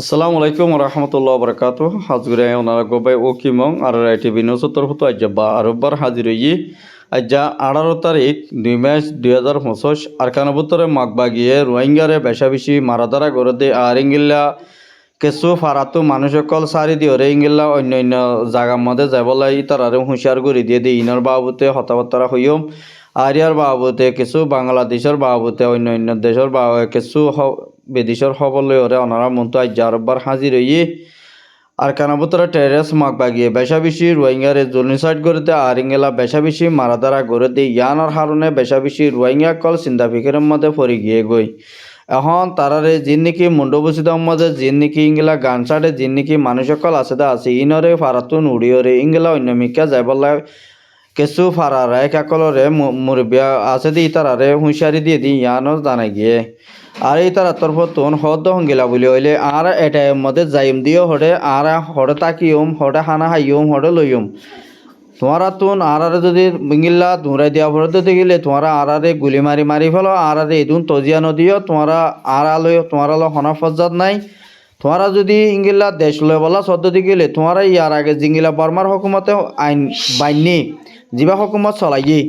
আসসালামু আলাইকুম রহমতুল্লাহ বরকাত হাজগুরে ওনারা গোবাই ও কিমং আর টিভি নিউজ তরফ তো আজ্জা আরববার হাজির হই আজ্জা 18 তারিখ 2 মার্চ 2025 আরকানবুতরে মাগবাগিয়ে রোহিঙ্গারে বেশা বেশি মারাদারা করে দে আর ইংলিলা কিছু ফারাতো মানুষ সকল সারি দিয়ে রে ইংলিলা অন্য অন্য জায়গার মধ্যে যাবলাই তারারে হুঁশিয়ার করে দিয়ে দিই ইনার বাবুতে হতাবার্তারা হইম আর ইয়ার বাবুতে কিছু বাংলাদেশের বাবুতে অন্য অন্য দেশের কিছু বিদেশের খবর লই ওরে ওনারা মন্তু আজ আরববার হাজির হইয়ে আর কানাবুতরা টেরেস মাগ বাগিয়ে বেশা বেশি রোহিঙ্গারে জুলনিসাইড করতে আর ইংলা বেশা বেশি মারাদারা করে দিয়ে ইয়ানোর হারণে বেশা বেশি রোহিঙ্গা কল চিন্তা ফিকিরের মধ্যে পড়ে গিয়ে গই এখন তারারে যিন নাকি মুন্ডবসিদের মধ্যে যিন নাকি ইংলা গান ছাড়ে যিন নাকি মানুষ সকল আছে দা আছে ইনরে ফারাতুন উড়িয়রে ইংলা অন্য মিকা যাই বললা কিছু ফারারে কাকলরে মুরব্বিয়া আছে দি তারারে হুঁশিয়ারি দিয়ে দি ইয়ানো জানাই গিয়ে আর এই তারা তরফতুন হদ হঙ্গিলা বলি হইলে আর এটার মধ্যে যাইম দিও হরে আর হরে তাকিয়ম হরে হানা হাইয়ম হরে লইম তোমারা তুন আর যদি বিঙ্গিল্লা ধুরাই দেওয়া পড়তে গেলে তোমারা আরারে গুলি মারি মারি ফেলো আরারে এদুন তজিয়া নদীও তোমারা আড়ালয় তোমারা হনা ফজ্জাত নাই তোমারা যদি ইংগিল্লা দেশ লয় বলা সদ্যতি গেলে তোমারা ইয়ার আগে জিঙ্গিলা বর্মার হকুমতে আইন বাইনি জিবা হকুমত চলাই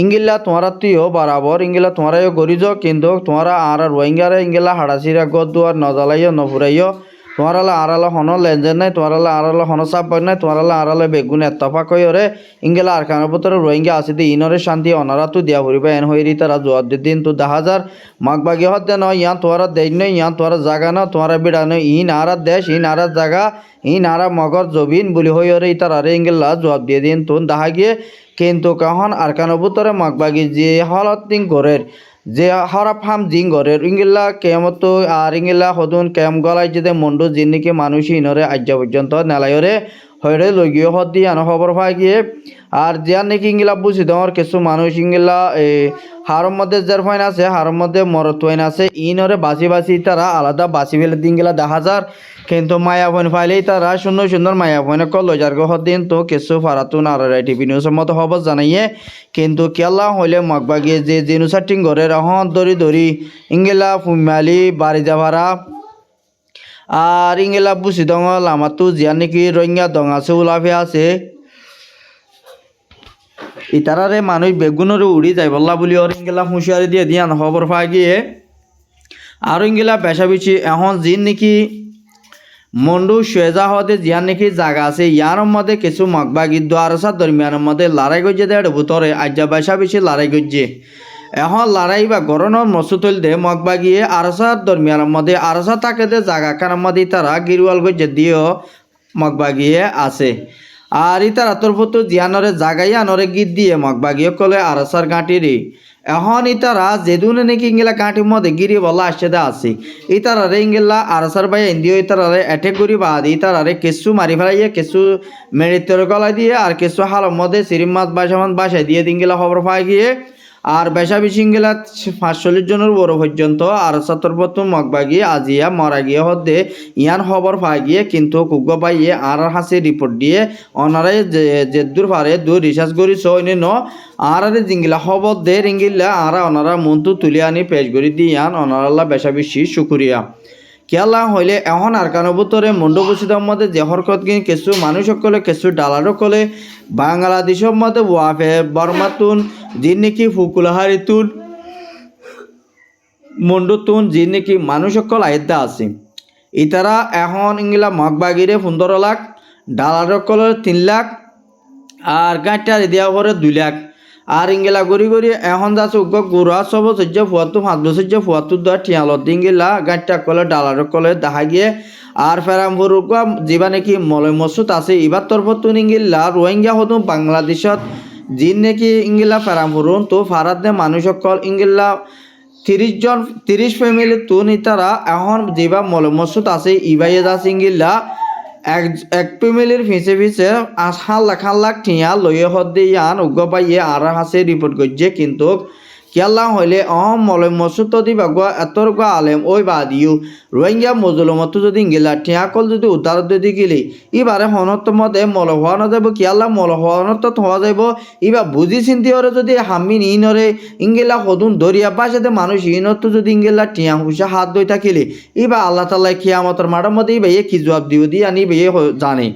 ইংগিল্লা তোমারা তুইও বরাবর ইংগিলা তোমারাইও গরিজ কিন্তু তোমারা আর রোহিঙ্গারে ইংগিলা হাড়াচিরা গদ দুয়ার নজালাইও নফুরাইও তোমারালে আড়ালে হন লেনদেন নাই তোমারালে আড়ালে হন চাপ নাই তোমারালে আড়ালে বেগুন এত্তফা কইরে ইংগেলা আর কানের ভিতরে রোহিঙ্গা আছে দি ইনরে শান্তি অনারা তো দিয়া ভরিবা এন হইরি তারা জবাব দিন তো 10,000 মাগবাগি হত দেন ইয়া তোরা দেন নই ইয়া তোরা জাগা না তোরা বিড়া নই ইন আর দেশ ইন আর জাগা ইন আর মগর জবিন বলি হইরে তারা রে ইংগেলা জবাব দিয়ে দিন তো দাহা গিয়ে কিন্তু কখন আর কানের ভিতরে মাগবাগি যে হালত দিন গরের যে হরা ফার্ম জিং গরের ইংগিল্লা কেমতো আর ইংগিল্লা হদুন কেম গলাই যে মন্ডু জিনিকে মানুষ ইনরে আজ পর্যন্ত নেলাইরে হইরে লগিয়ে হদ দিয়ে আনো খবর পাই গিয়ে আর যার নাকি ইংগিলা বুঝি দেওয়ার কিছু মানুষ ইংগিলা হারম মধ্যে যার ফাইন আছে হারম মধ্যে মরত ফাইন আছে ইনরে বাঁচি বাঁচি তারা আলাদা বাঁচি ফেলে দিনগিলা 10,000 কিন্তু মায়া ফোন ফাইলেই তারা সুন্দর সুন্দর মায়া ফোনে কল যার হদ দিন তো কিছু ফারাতুন আর টিভি নিউজের মতো খবর জানাইয়ে কিন্তু কেলা হইলে মগবাগিয়ে যে জিনুসাটিং ঘরে রহন দরি দরি ইংগিলা ফুমালি বাড়ি যাভারা আর ইংগিলা বুঝি দঙ লামাতো জিয়া নাকি রোহিঙ্গা দং আছে উলাফে আছে ইতারারে মানুষ বেগুনরে উড়ি যাই বল্লা বলি আর ইংগিলা হুঁশিয়ারি দিয়ে দিয়ান খবর পাই গিয়ে আর ইংগিলা পেশা বিছি এখন জিন নাকি মন্ডু শেজা হতে জিয়ান নাকি জায়গা আছে ইয়ার মধ্যে কিছু মগবাগি দ্বারসার দরমিয়ানের মধ্যে লড়াই গজ্জে দেড় ভুতরে আজ্জা বেশা বেশি লড়াই গজ্জে এখন লড়াই বা গরনের মসুতল দে মগবাগিয়ে আরসার দরমিয়ানের মধ্যে আরসা তাকে দে জায়গা খানের মধ্যে তারা গিরওয়াল গজ্জে দিয়েও মগবাগিয়ে আছে আর ইতারা তোর ফুতু জিয়ানরে জাগাইয়া নরে গীত দিয়ে মগবাগিয়ে কলে আরসার গাঁটিরি এখন ইতারা যেদুনে নাকি ইংলা কাঁটির মধ্যে গিরি বলা আসছে দা আছে ইতারারে ইংলা আরসার বাই ইন্দিও ইতারারে অ্যাটেক করি বাদ ইতারারে কিছু মারি ফেলাইয়ে কিছু মেরিতর গলা দিয়ে আর কিছু হালের মধ্যে সিরিম মাছ বাসায় দিয়ে দিনগেলা খবর পাই গিয়ে আর বেশা বেশি ইংলা 45 জনের বড় পর্যন্ত আর সতর্পতম মগবাগি আজিয়া মরা গিয়ে হদে ইয়ান খবর পাই গিয়ে কিন্তু কুগ্গ পাইয়ে আর হাসি রিপোর্ট দিয়ে অনারাই যে দূর পারে দূর রিসার্চ করি সইনে ন আর জিঙ্গিলা খবর দে রিঙ্গিলা আর ওনারা মন্তু তুলে আনি পেশ করি দিয়ান অনারাল্লাহ বেশা বেশি শুকুরিয়া কেলা হইলে এখন আর কানবুতরে মন্ডবসিদের মধ্যে যে হরকত কিন কিছু মানুষ সকলে কিছু ডালার সকলে বাংলাদেশের মধ্যে ওয়াফে বর্মাতুন যিনি নাকি ফুকুলাহারিতুন মন্ডুতুন যিনি নাকি মানুষ সকল আয়দা আছে ইতারা এখন ইংলা মগবাগিরে 15 লাখ ডালার সকলে 3 লাখ আর গাঁটার দেওয়া পরে 2 লাখ আর ইংগেলা গড়ি গড়ি এখন যাচ্ছে গুড়া সব সহ্য ফুয়াতো 5 বছর ফুয়াতো দা টিয়ালত ইংগেলা গাঁটা কলে ডালার কলে দেখা গিয়ে আর ফেরামপুর যিবা নাকি মলয় মসুদ আছে এবার তরফত ইংগিল্লা রোহিঙ্গা হতো বাংলাদেশত যিন নাকি ইংগিলা ফেরামপুরুন তো ফারাত দে মানুষ সকল ইংগিল্লা 30 ফ্যামিলি তুন ইতারা এখন যিবা মলয় মসুদ আছে ইবাইয়ে যাচ্ছে ইংগিল্লা এক ফ্যামিলির ফিসে ফিসে 5 লাখ টিয়া লইয়ে হদে ইয়ান উগ্র পাইয়ে আর হাসে রিপোর্ট করছে কিন্তু কেলা হইলে অহম মলে মসুত দিবা গো এতর গো আলেম ওই বাদিও রোহিঙ্গা মজলুমতো যদি ইঙ্গিলা টিয়াকল যদি উদ্ধার যদি গেলে এবারে হনত মধ্যে মল হওয়া না যাব কেলা মল হওয়ানত হওয়া যাব এবার বুঝি চিন্তি ওরে যদি হামি নি নরে ইঙ্গিলা সদুন দরিয়া পাশে মানুষ ইনতো যদি ইঙ্গিলা টিয়া হুসা হাত দই থাকিলে এবার আল্লাহ তাল্লাহ কিয়ামতের মাঠের মধ্যে ইবে কি জবাব দিও দি আনি বে জানে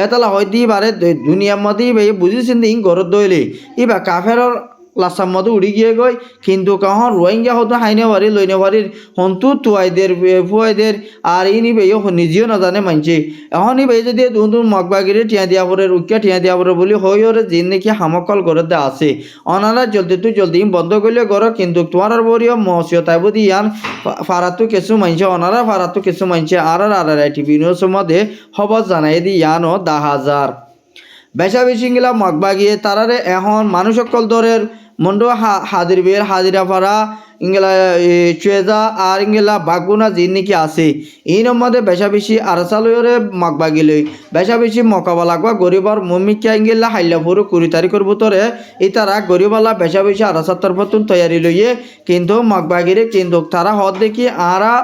এতলা হয়তো এবারে দুনিয়ার মধ্যে ইবে বুঝি চিন্তি ইং ঘরত দইলে এবার কাফেরর লাসার মধ্যে উড়ি গিয়ে গই কিন্তু কখন রোহিঙ্গা হতো হাইনে বাড়ি লইনে বাড়ির হন্তু তুয়াইদের ফুয়াইদের আর ইনি বেয়ে নিজেও না জানে মানছে এখন ই বেয়ে যদি দুন মগবাগিরে টিয়া দিয়া পরে রুকিয়া টিয়া দিয়া পরে বলি হই ওরে যে নাকি হামকল করে দে আছে অনারা জলদি বন্ধ করলে করো কিন্তু তোমার আর বরিও মহসিও তাই বুঝি ইয়ান ফারাতো কিছু মানছে অনারা ফারাতো কিছু মানছে আর টিভি নিউজের মধ্যে খবর জানাই দি ইয়ানও 10,000 বেশা বেশিগুলা মগবাগিয়ে তারারে এখন মানুষ সকল দরের মন্ড হাজির বের হাজিরা পারা ইংলা চুয়েজা আর ইংলা বাগুনা যে নাকি আছে এই মধ্যে বেশা বেশি আরসালরে মগবাগিলই বেশা বেশি মকাবালা গা গরিবর মমিকা ইংলা হাইলাপুর 20 তারিখের ভিতরে এই তারা গরিবালা বেশা বেশি আরসাত্তর পতন তৈরি লইয়ে কিন্তু মগবাগিরে কিন্তু তারা হদ দেখি আরা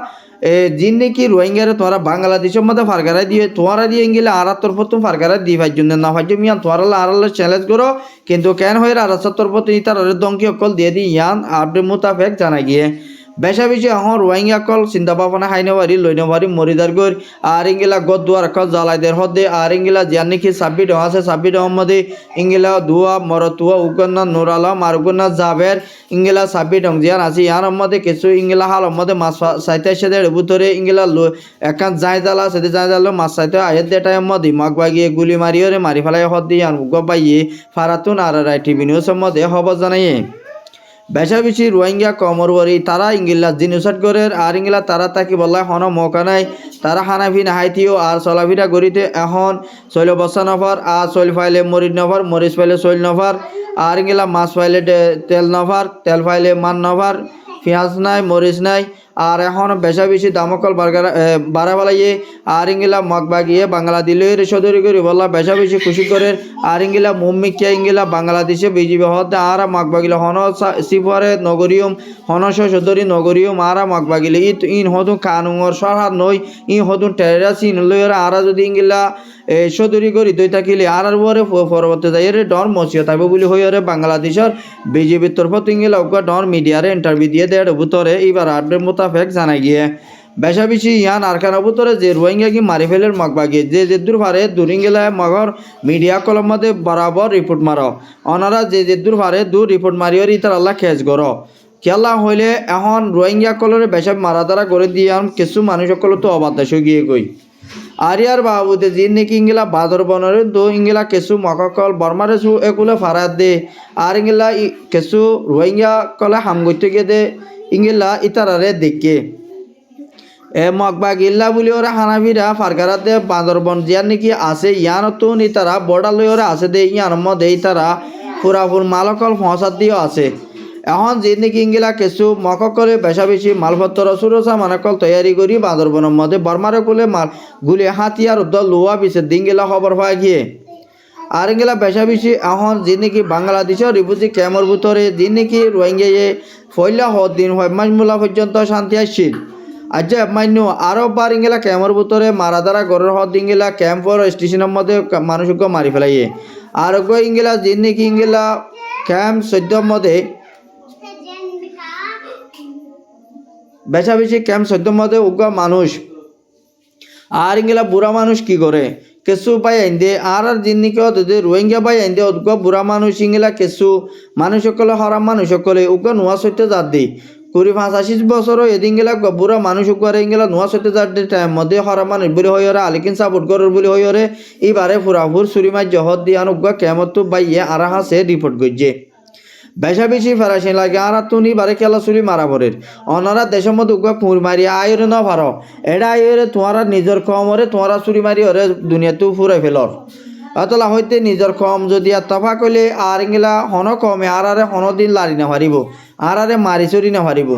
জিন নাকি রোহিঙ্গারে তোমরা বাংলাদেশের মধ্যে ফারগারাই দিয়ে তোমরা দিয়ে গেলে আর প্রথম ফারগারাই দিয়ে ভাইজন না ভাইজন মিয়ান তোমরা আর চ্যালেঞ্জ করো কিন্তু কেন হয়ে আর প্রতি তার দঙ্কি অকল দিয়ে দি ইয়ান আপডেট মোতাবেক জানা গিয়ে বেশা বেশি এখন রোহিঙ্গা কল চিন্তা ভাবনা হাইনে বাড়ি লইনে বাড়ি মরিদার গর আর ইংলা গদুয়ার কল জ্বালাইদের হদে আর ইংলা যার নাকি 26 আছে 26 মধ্যে ইংলা দুয়া মরতুয়া উগন্না নুর আলম আর উগন্না জাবের ইংলা 26 জিয়ান আছে ইয়ার মধ্যে কিছু ইংলা হাল মধ্যে মাছ সাইতে সেদের ভিতরে ইংলা একান যাই জ্বালা সেদে যাই জ্বালো মাছ সাইতে আয়ের দে টাইম মধ্যে মগবাগিয়ে গুলি মারিওরে মারি ফেলাই হদ দিয়ে আর গবাইয়ে ফারাতুন আর টিভি নিউজের মধ্যে খবর জানাইয়ে বেশা বেশি রোহিঙ্গা কমরবরি তারা ইংলা জিনিসট গরের আর ইংলা তারা তাকে বলা হন মৌকা নাই তারা হানাফি নাহাইতিও আর চলাফিরা গড়িতে এখন 16 বছর নফর আর 16 ফাইলে মরিচ নফর মরিচ ফাইলে 16 নফর আর ইংলা মাছ ফাইলে তেল নফর তেল ফাইলে মান নফর পেঁয়াজ নাই মরিচ নাই আর এখন বেশা বেশি দামকল বাড়া বাড়াইয়ে আর ইংলা মগবাগিয়ে বাংলাদেশের সদরি করি বলা বেশা বেশি খুশি করে আর ইংলা মুম্মিকিয়া ইংলা বাংলাদেশে বিজিবি হতে আর মগবাগিলে হন সিফারে নগরীয়ম হনস সদরি নগরীয়ম আর মগবাগিলে ইন হদুন কানুঙর সরহার নই ই হদুন টেরাস ইন লইয়ের আর যদি ইংলা সদরি করি দই থাকিলে আর পরে পরবর্তী যাই ডর মসিও থাকবে বলে হইরে বাংলাদেশের বিজেপির তরফ ইংলা ডর মিডিয়ারে ইন্টারভিউ দিয়ে দেয় ভিতরে এইবার আপডেট মোতাবেক জানা গিয়ে বেশা বেশি ইয়ান আরখানা ভিতরে যে রোহিঙ্গা কি মারি ফেলের মগবাগি যে দূর পারে দূরিঙ্গেলা মগর মিডিয়া কলম মধ্যে বরাবর রিপোর্ট মারো ওনারা যে দূর পারে দূর রিপোর্ট মারিও ইতার আল্লাহ খেজ করো খেলা হইলে এখন রোহিঙ্গা কলরে বেশা মারা দ্বারা করে দিয়ে কিছু মানুষ সকল তো অবাধ্যাস গিয়ে গই আরিয়ার বাবুতে যে নাকি ইংলা বাদর বনরে দো ইংলা কিছু মককল বর্মারে সু এগুলো ফারাত দে আর ইংলা কিছু রোহিঙ্গা কলে হাম করতে গিয়ে দে ইংলা ইতারারে দেখে মগবাগিল্লা বলি ওরা হানাফিরা ফারগারাতে বান্দরবন জিয়ার নাকি আছে ইয়ান তো নি তারা বর্ডার লই ওরা আছে দে ইয়ার মধ্যে তারা পুরাপুর মালকল ফসাদ দিয়েও আছে এখন যে নাকি ইংলা কিছু মককলে বেশা বেশি মালপত্র সুরসা মানকল তৈরি করি বান্দরবনের মধ্যে বর্মারে কোলে মাল গুলি হাতিয়ার উদ্দল লোয়া বিছে দিঙ্গিলা খবর পাওয়া গিয়ে আর ইংলা বেশা বেশি এখন যে নাকি বাংলাদেশের রিফিউজি ক্যাম্পের ভিতরে যে নাকি রোহিঙ্গা ফয়লা দিন হয় মাইমুলা পর্যন্ত শান্তি আসছিল আজ মান্য আরো বার ইংলা ক্যাম্পের ভিতরে মারাদারা গড়ের হদ ইংলা ক্যাম্পর স্টেশনের মধ্যে মানুষকে মারি ফেলাইয়ে আর ইংলা যে নাকি ইংলা ক্যাম্প 14 মধ্যে বেশা বেশি ক্যাম্প 14 মধ্যে উগা মানুষ আর ইংলা বুড়া মানুষ কি করে কিছু পাই আইন দে আর জিনিকে যদি রোহিঙ্গা পাই আইন দে উগা বুড়া মানুষ ইংলা কিছু মানুষ সকলে হরাম মানুষ সকলে উগা নোয়া সইতে যাত দি 45 বছর এদিন গেলা বুড়া মানুষ করে ইংলা নোয়া সইতে যাত টাইম মধ্যে হরাম মানুষ বলে হয়ে আলিকিন সাপোর্ট করার বলে হয়ে এইবারে ফুরাফুর সুরিমাই জহর দিয়ান উগা কেমত বাইয়ে আর হাসে রিপোর্ট করছে বেশা বেশি ফেরাসি লাগে আর তুনি বারে খেলা চুরি মারা পরের অনারা দেশের মধ্যে উগা ফুর মারি আয়রে ন ভার এটা আয়রে তোমারা নিজের কমরে তোমারা চুরি মারি ওরে দুনিয়াতেও ফুরাই ফেলর অতলা হইতে নিজের কম যদি আর তফা কইলে আর ইংলা হন কমে আর হন দিন লারি না পারিব আর মারি চুরি না পারিব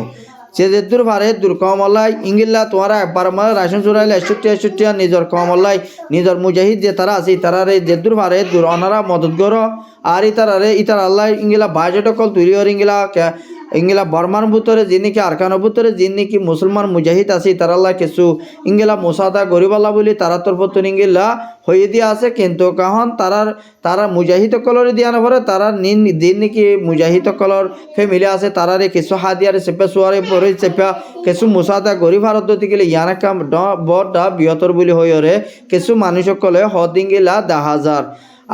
সে যে দূর পারে দূর কম অল্লাই ইংলা তোমারা একবার মানে রাশন চুরাইলে 61 নিজের কম অল্লাই নিজের মুজাহিদ যে তারা আছে তারারে যে দূর পারে দূর অনারা মদত করো আর ইতারারে ইতার আল্লাহ ইংলা বাজেট কল তৈরি ইংলা ইংলা বর্মার ভিতরে যিনিকি আরকানের ভিতরে যিনিকি মুসলমান মুজাহিদ আছে তারাল্লা কিছু ইংলা মুসাদা গরিবাল্লা বলি তারা তরফত ইংলা হয়ে দিয়া আছে কিন্তু কাহন তারা মুজাহিদ কলরে দিয়া না পরে তারা যিনিকি মুজাহিদ কলর ফ্যামিলি আছে তারারে কিছু হাদিয়ারে চেপে চুয়ারে পরে চেপা কিছু মুসাদা গরিব ভারত গেলে ইয়ানা কাম বড়টা বৃহত্তর বলি হইরে কিছু মানুষ সকলে হদ ইংলা 10,000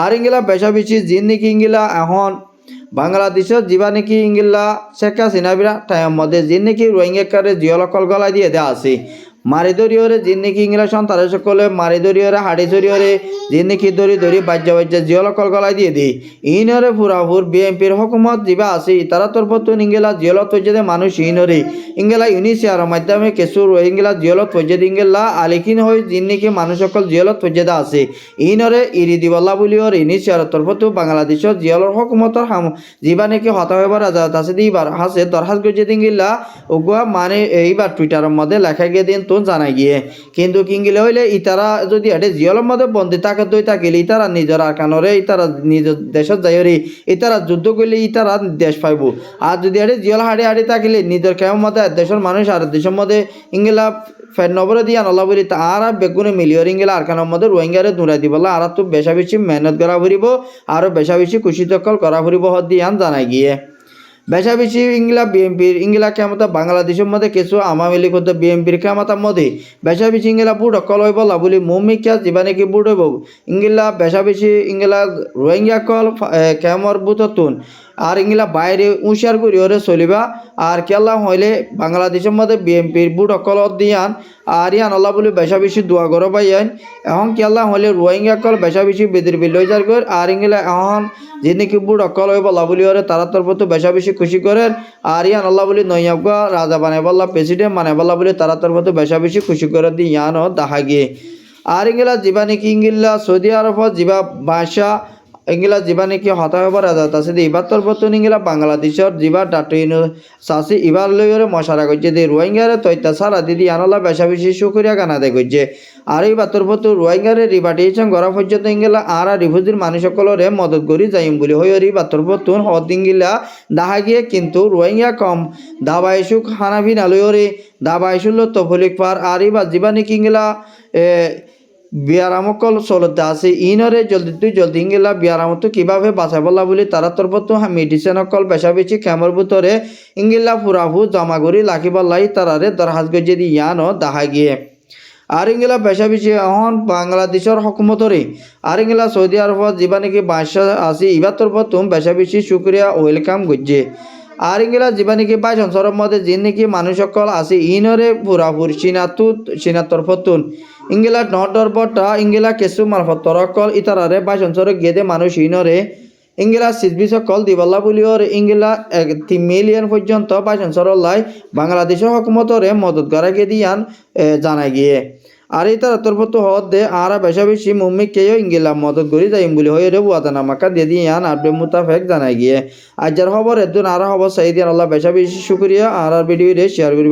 আর ইংলা বেশা বেশি যিনিকি ইংলা এখন বাংলাদেশত যিবা নেকি ইংলা শেখ হাসিনা টাইম মধ্যে যি নেকি রোহিঙ্গাকারে জিয়লকল গলাই দিয়ে দেওয়া আছে মারি দরিয়রে যি নেকি ইংলা সন্তান সকলে মারি দরিয়রে হাড়ি দরিয়রে যি নেকি দরি বাজ্যা জিয়লকল গলাই দিয়ে দিই ইনরে ফুরাফুর বিএনপির হকুমত যিবা আছে তারা তরফত ইংলা জিয়লত পর্যায়ে মানুষ ইনরে ইংলা ইউনিসিয়ার মাধ্যমে কিছু রোহিঙ্গলা জিয়লত পর্যায়ে ইংলা আলিকিন হয়ে যি নেকি মানুষ সকল জিয়লত পর্যায়ে আছে ইনরে ইরি দিবল্লা বলিওর ইউনিসিয়ার তরফত বাংলাদেশত জিয়লর হকুমতর যিবা নেকি হতা হইবার আজাদ আছে দিবার হাসে দরখাস্ত গজে দিঙ্গিল্লা ওগুয়া মানে এইবার টুইটারের মধ্যে লেখা গিয়ে দিন তো জানাই গিয়ে কিন্তু কিঙ্গিলে হইলে ইতারা যদি এটা জিয়লের মধ্যে বন্দি থাকে দই থাকিলে ইতারা নিজের আরকানরে ইতারা নিজের দেশত যাইরে ইতারা যুদ্ধ করলে ইতারা দেশ পাইব আর যদি এটা জিয়ল হাড়ি থাকিলে নিজের কেমন মধ্যে দেশের মানুষ আর দেশের মধ্যে ইংলা ফের নবরে দিয়া নলা বলি আর বেগুনে মিলিয়র ইংলা আরকানের মধ্যে রোহিঙ্গারে দূরাই দিবলা আর তো বেশা বেশি মেহনত করা ফুরিব আরও বেশা বেশি খুশি তকল করা ফুরিব হদ দিয়ান জানাই গিয়ে বেশা বেশি ইংলা বিএনপির ইংলা ক্ষমতা বাংলাদেশের মধ্যে কিছু আওয়ামী লীগ হতে বিএনপির ক্ষমতার মধ্যে বেশা বেশি ইংলা বুট অকল হইব বলি মৌমিকা যিবা নাকি বুট হইব ইংলা বেশা বেশি ইংলা রোহিঙ্গা কল কেমর বুততুন আর ইংলা বাইরে উঁশার করিওরে চলিবা আর কেলা হইলে বাংলাদেশের মধ্যে বিএনপির বুট অকল দিয়ান আর ইয়ান আল্লাহ বলে বেশা বেশি দোয়া করো বাইয়ান এখন কেলা হইলে রোহিঙ্গা কল বেশা বেশি বেদির বিলয় যার কর আর ইংলা এখন যে নাকি বুট অকল হইব আল্লাহ বলি ওরে তারা তরফত বেশা বেশি খুশি করেন আর ইয়ান আল্লাহ বলি নৈয়াবগা রাজা বানাইবাল্লা প্রেসিডেন্ট বানাইবাল্লা বলে তারা তরফত বেশা বেশি খুশি করে দি ইয়ানও দেখা গিয়ে আর ইংলা যিবা নাকি ইংলা সৌদি আরবত যিবা বাসা ইংলা যিবা নাকি হতা হবার আজাদ আছে এবার তরফত ইংলা বাংলাদেশর যিবা ডাটইন চাষি এবার লইরে মশারা করছে যে রোহিঙ্গারে তৈতাছাড়া দিদি আনলা বেশা বেশি সুকরিয়া গানা দেয় করছে আর এইবার তরফত রোহিঙ্গারে রিপাটিয়েশন করা পর্যন্ত ইংলা আর রিফিউজির মানুষ সকলরে মদত করি যাইম বলি হই এইবার তরফত হদ ইংলা দেখা গিয়ে কিন্তু রোহিঙ্গা কম দাবাইসুক হানাফি নালয়রে দাবাইসুল তফলিক পার আর এইবার যিবা নাকি ইংলা বিয়ারামকল চলতে আছে ইনরে জলদি ইংলা বিয়ারামতো কিভাবে বাঁচাবলা বলি তারা তরফত মেডিসিন অকল বেশা বেশি খেমর ভিতরে ইংলা ফুরাফু জমা করি লাখিবাল্লাই তারারে দরখাস্ত গজে দি ইয়ানও দেখা গিয়ে আর ইংলা বেশা বেশি এখন বাংলাদেশের হকুমতরে আর ইংলা সৌদি আরবত যিবা নাকি বাদশা আছে এবার তরফত বেশা বেশি শুক্রিয়া ওয়েলকাম করছে আর ইংলা যিবা নাকি 22 অঞ্চলের মধ্যে যে নাকি মানুষ সকল আছে ইনরে পুরাপুর চীনার তরফতুন ইংলা নটর বটা ইংলা কেসু মারফতর কল ইতারারে 22 অঞ্চলে গেদে মানুষ ইনরে ইংলা সিজবি সকল দিবাল্লা বলিওর ইংলা 3 মিলিয়ন পর্যন্ত 22 অঞ্চলের লাই বাংলাদেশের হকুমতরে মদত করাকে দিয়ান জানাই গিয়ে আর এই তার তরফত হদ দে আর বেশা বেশি মুম্মি কেউ ইংলা মদত করি যাইম বলি হয়ে রে ওয়াদানামাকা দিয়ে দিয়ান আর মুতাফেক জানাই গিয়ে আজ যার খবর এদিন আর খবর সাইদিয়ান আল্লাহ বেশা বেশি শুক্রিয়া আর ভিডিও রে শেয়ার করি।